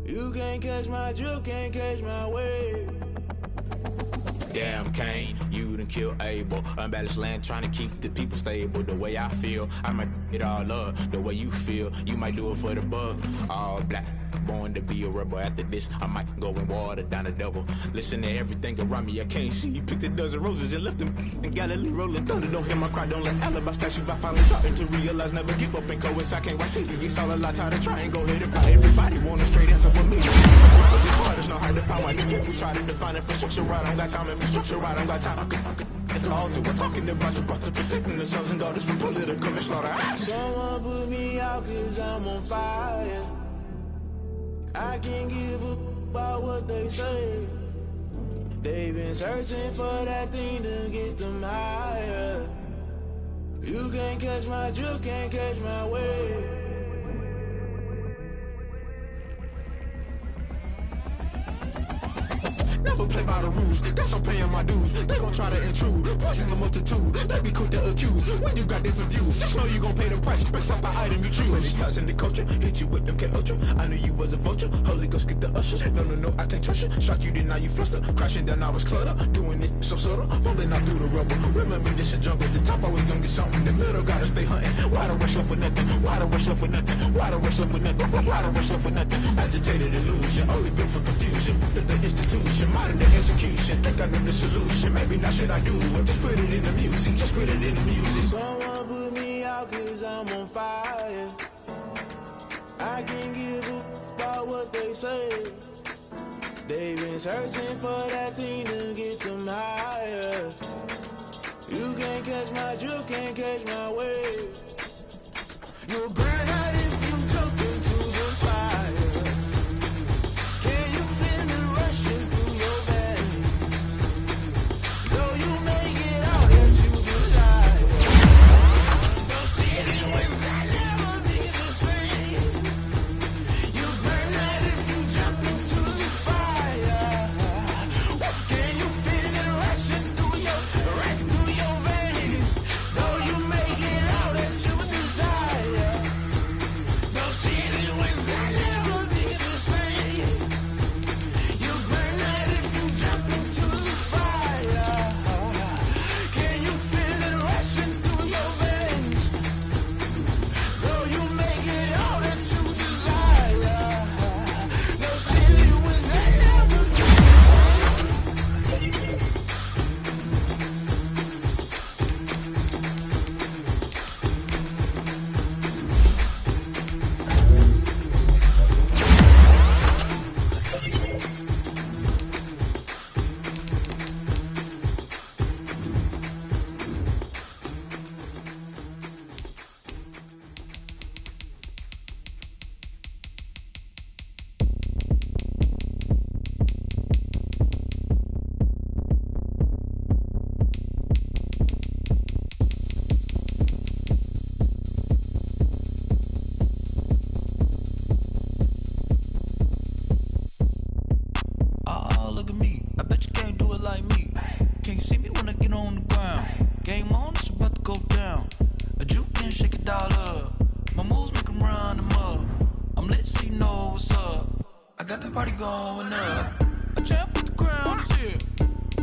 You can't catch my drift, can't catch my wave. Damn, Kane, you done killed Abel. Unbalanced land, trying to keep the people stable. The way I feel, I might it all up. The way you feel, you might do it for the bug. All black, born to be a rebel. After this, I might go and water down the devil. Listen to everything around me, I can't see. Picked a dozen roses and left them in Galilee rolling thunder. Don't hear my cry, don't let alibis pass you. I finally starting to realize, never give up and coincide. I can't watch TV, it's all a lot. Tired of trying, go ahead and fight. Everybody want a straight answer with me. It's hard, it's not hard to find. Why the people try to define infrastructure right? I don't got time, infrastructure right, I don't got time. I could talk to. We're talking about you, about to protecting the sons and daughters from political slaughter. Someone put me out 'cause I'm on fire. I can't give up about what they say. They've been searching for that thing to get them higher. You can't catch my drift, can't catch my wave. Never play by the rules. Guess I'm paying my dues. They gon' try to intrude. Poison the multitude. They be quick to accuse. When you got different views, just know you gon' pay the price based off the item you choose. Many times in the culture, hit you with them K Ultra. I knew you was a vulture. Holy Ghost get the ushers. No, I can't trust you. Shock you, then now you fluster. Crashing down, I was clutter. Doing this so subtle. Fumbling out through the rubble. Remember this in jungle. The top always gonna get something. The middle gotta stay hunting. Why the rush up for nothing? Why the rush up for nothing? Why the rush up for nothing? Why the rush up for nothing? Agitated illusion. Only built for confusion. The institution. Modern day execution. Think I know the solution. Maybe not should I do it? Just put it in the music. Just put it in the music. Someone put me out cause I'm on fire. I can't give a about what they say. They've been searching for that thing to get them higher. You can't catch my drift, can't catch my wave. You'll burn out if you jump into the fire. Can you feel it rushing through your veins? Though you make it out as you desire. Don't see it anyways, I never be the same. You burn out if you jump into the fire. Can you feel it rushing through your veins? Though you make it out as you desire. Don't see it anyways, I never be the same. You burn out if you jump into the fire. Can you feel it rushing through your veins? Though you make it out that you desire. No silly was I never be the same. Oh, look at me. I bet you can't do it like me. Can't see me when I get on the ground. Game on, it's about to go down. A juke and shake it all up. My moves make 'em run them up. I'm lit so you know what's up. I got the party going up. A champ with the crown is here.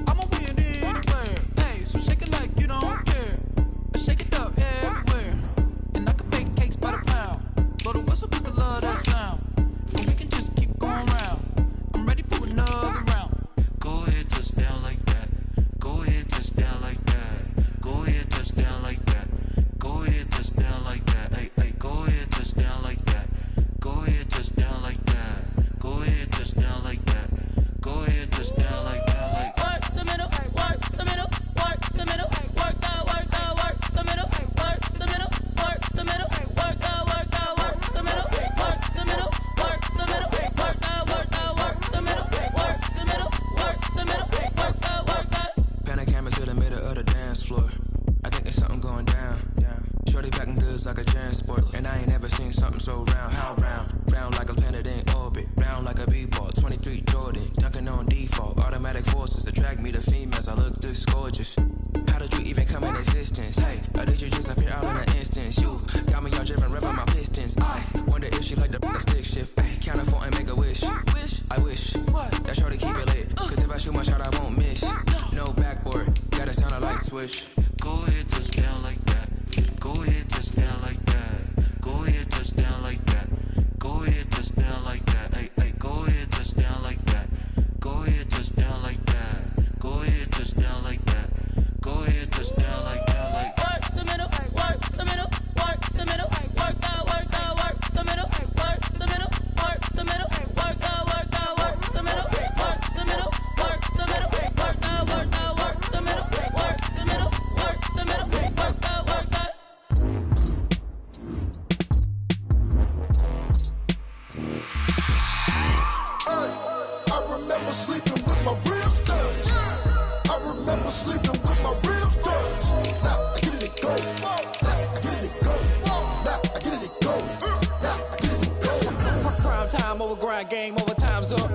I'ma win anywhere. Hey, so shake it like you don't care. I shake it up everywhere. And I can bake cakes by the pound. Blow the whistle 'cause I love that sound. And we can just keep going round. I'm ready for another round. Go ahead, touch down like that. Go ahead, touch down like that. Go ahead, touch down like that. Go ahead, touch down like that. Hey, hey, go ahead, touch down like that. Go ahead, touch down like that. Go ahead, touch down like that. Go ahead, touch down like that. Like work the middle, work the middle, work the middle, work the middle, work the middle, work the middle, work the middle, work the middle, work the middle, work the middle, work the middle, work the middle, work the. Pan a camera to the middle of the dance floor. I think there's something going down. Shorty packing goods like a transport. And I ain't ever seen something so round. How round? Round like a planet in orbit. Round like a b-ball. 23 Jordan. Dunking on default. Automatic forces attract me to females. I look this gorgeous. How did you even come in existence? Hey, or did you just appear out in an instance? You got me all driven, revving my pistons. I wonder if she like the stick shift. Hey, count it 4 and make a wish. I wish that shorty keep it lit. Cause if I shoot my shot, I won't miss. No backboard, gotta sound a light switch. go ahead, touch down like that. Go ahead, touch down like that. Go ahead, touch down like that. Go ahead, touch down like that. Hey, hey, go ahead, touch down like that. Go ahead, touch down like that. Go ahead, touch down like that. Go ahead, touch down like that. Like work the middle, work the middle, work the middle, work the middle, work the middle, work the middle, work the middle, work the middle, work the middle, work the middle, work the middle, work the middle, work the middle, work the middle, work the middle, work the. I remember sleeping with my ribs touched. I remember sleeping with my ribs touched. Now I get it go. Now I get it go. Now I get it go. Now I get it go. Prime time over grind game over time's up.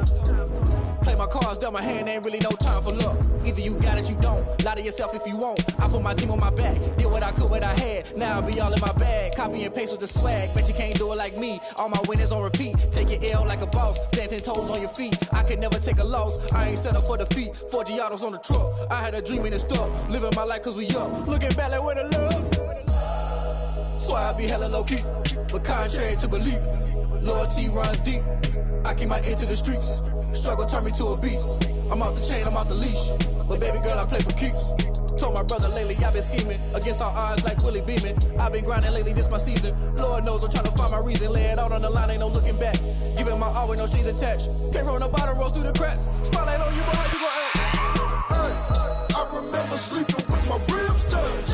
play my cards dealt my hand, ain't really no time for luck. Either you got it, you don't. Lie to yourself if you won't. I put my team on my back, did what I could, what I had. Now I be all in my bag, copy and paste with the swag. Bet you can't do it like me. All my winners on repeat. Take your L like a boss, stand 10 toes on your feet. I can never take a loss. I ain't set up for defeat. 4 Giottos on the truck. I had a dream and it stuck. Living my life cause we up. Looking back like where the love. So I be hella low key, but contrary to belief, loyalty runs deep. I keep my ear to the streets. Struggle turned me to a beast. I'm off the chain, I'm off the leash. But baby girl, I play for keeps. Told my brother lately, I've been scheming against all odds like Willie Beeman. I've been grinding lately, this my season. Lord knows I'm trying to find my reason. Lay it out on the line, ain't no looking back. Giving my all with no strings attached. Came from the bottom, rose through the cracks. Spotlight on you, boy, how you gon' act? I remember sleeping with my ribs touched.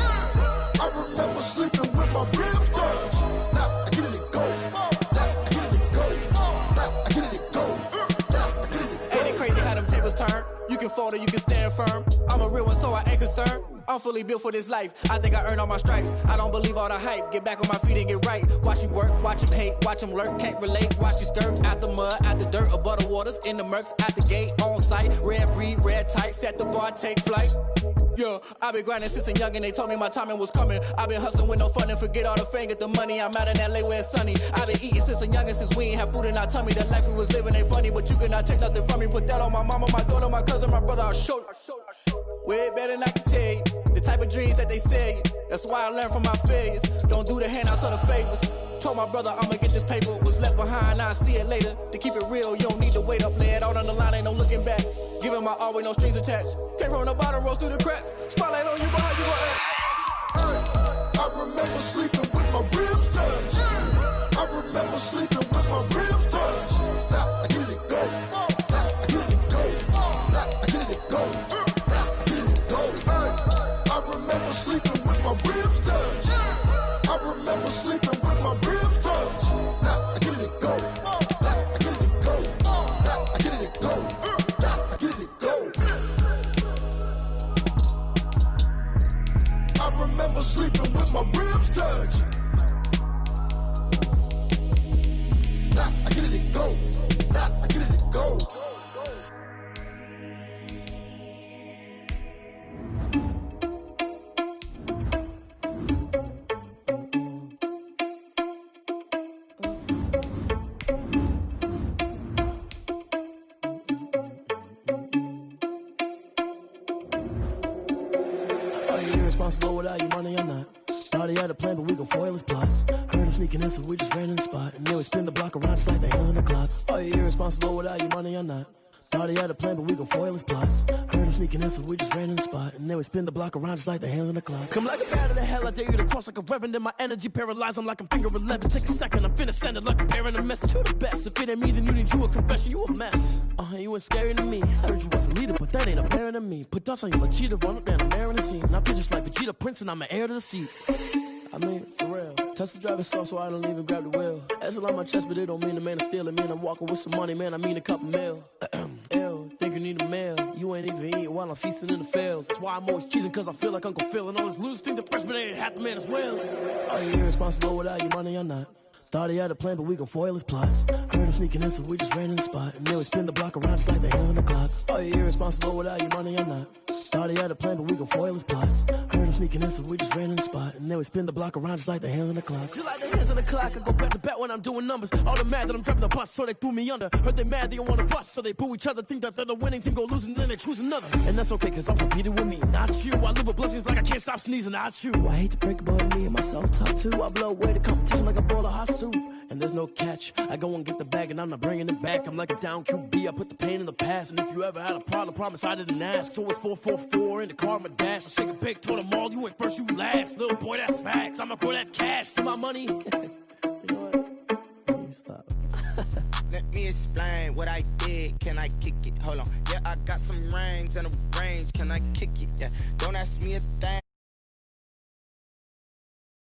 I remember sleeping with my ribs touched. Now I get it and go. Now I get it and go. Now I get it and go. Now I get it and go. Ain't it crazy how them tables turn? You can fold or you can stand firm. I'm a real one, so I ain't concerned. I'm fully built for this life. I think I earned all my stripes. I don't believe all the hype. Get back on my feet and get right. Watch you work, watch him hate, watch him lurk. Can't relate, watch you skirt. Out the mud, out the dirt, above the waters, in the murks, out the gate, on site. Red breed, red tight, set the bar, take flight. Yeah, I been grinding since a young and they told me my timing was coming. I been hustling with no fun and forget all the fame, get the money. I'm out in LA where it's sunny. I been eating since a young and since we ain't have food in our tummy. The life we was living ain't funny, but you cannot take nothing from me. Put that on my mama, my daughter, my cousin, my brother, I'll show you. Way better than I can tell you. The type of dreams that they sell you. That's why I learned from my failures. Don't do the handouts or the favors. Told my brother I'ma get this paper. Was left behind, I'll see it later. To keep it real, you don't need to wait up. Lay it out on the line, ain't no looking back. Giving my all with no strings attached. Came from the bottom, rose through the cracks. Spotlight on you, boy, how you gon' act? I remember sleeping with my ribs touched. I remember sleeping with my ribs touched. Now I get it and go. Now I get it and go. Now I get it and go. Now I get it and go. I remember sleeping with my ribs touched. I remember sleeping with my ribs touched. Now I get it and go. Now I get it and go. Now I get it and go. Now I get it and go. I remember sleeping with my ribs touched. Now I get it and go. Now I get it and go. Irresponsible without your money or not. Thought he had a plan, but we gon' foil his plot. Heard him sneaking in, so we just ran in the spot. And then we spin the block around just like the hands on the clock. Are you irresponsible without your money or not? Thought he had a plan, but we gon' foil his plot. Heard him sneaking in, so we just ran in the spot. And then we spin the block around just like the hands on the clock. Come like a bat of the hell, I dare you to cross like a reverend. In my energy paralyzed, I'm like I'm finger 11. Take a second, I'm finna send it like a parent a message to the best. If it ain't me, then you need you a confession, you a mess. You ain't scary to me. Heard you was a leader, but that ain't apparent to me. Put dust on you like cheetah, run up down, I'm air in the scene. I feel just like Vegeta Prince, and I'm an heir to the seat. I mean, for real. Touch the driver's soft so I don't even grab the wheel. That's on my chest, but it don't mean the man is stealing. Man, I'm walking with some money, man, I mean a couple mil. Ew, think you need a meal. You ain't even eating while I'm feasting in the field. That's why I'm always cheesing, cause I feel like Uncle Phil. And all this losers think the freshman ain't half the man as well. Are you irresponsible without your money or not? Thought he had a plan, but we gon' foil his plot. Heard him sneaking in, so we just ran in the spot. And then we spin the block around just like the hands on the clock. Are you irresponsible without your money or not? Thought he had a plan, but we gon' foil his plot. Heard him sneaking in, so we just ran in the spot. And then we spin the block around just like the hands on the clock. Just like the hands on the clock, I go back to back when I'm doing numbers. All the mad that I'm driving the bus, so they threw me under. Heard they mad, they don't wanna bust, so they boo each other. Think that they're the winning team, go losing, then they choose another. And that's okay, cause I'm competing with me, not you. I live with blessings like I can't stop sneezing, not you. I hate to break about me and my self-talk too. I blow away the competition like a bowl of hot soup. And there's no catch. I go and get the bag and I'm not bringing it back. I'm like a down QB, I put the pain in the past. And if you ever had a problem, promise I didn't ask. So it's 444 in the car, my dash. I shake a big, told them all, you went first, you last. Little boy, that's facts. I'ma grow that cash to my money. You know what? Let me stop. Let me explain what I did. Can I kick it? Hold on. Yeah, I got some rings and a range. Can I kick it? Yeah. Don't ask me a thing.